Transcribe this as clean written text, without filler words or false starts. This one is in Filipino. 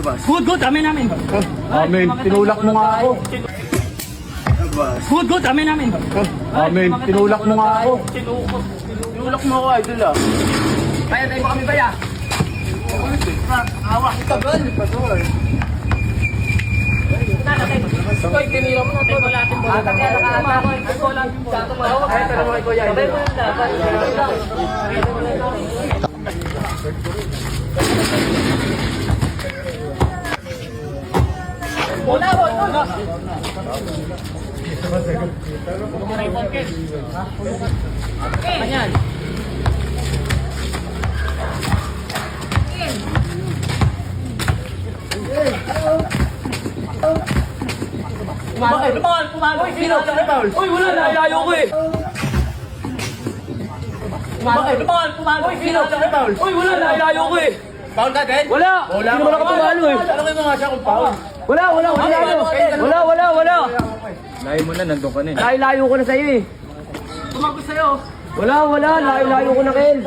Good, good, amin, amin. Amen. Tinulak mo nga ako. Good, good, amin, amin. Amen. Tinulak mo nga ako. Tinulak mo ako, idol ah. Kaya tayo mo kami ba ya? Hawak ka ba? Koy, kanila mo na ito. Wala natin bola. Kaya nakakatawa. Ay, bola. Kaya tara mo kay Kuya. Sabay mo lang dapat. Bola, bola. Ayan. Pumagal. Sino? Uy, wala na. Ayayo ko eh. Pumagal. Sino? Uy, wala na. Ayayo ko eh. Foul ka din? Wala. Hindi naman ako pumalo eh. Tanongin mo nga siya kung foul. Wala. Layo mo na, nandun ka na eh. Layo ko na sa'yo eh. Tumagos sa'yo. Wala. Layo ko na, Kel.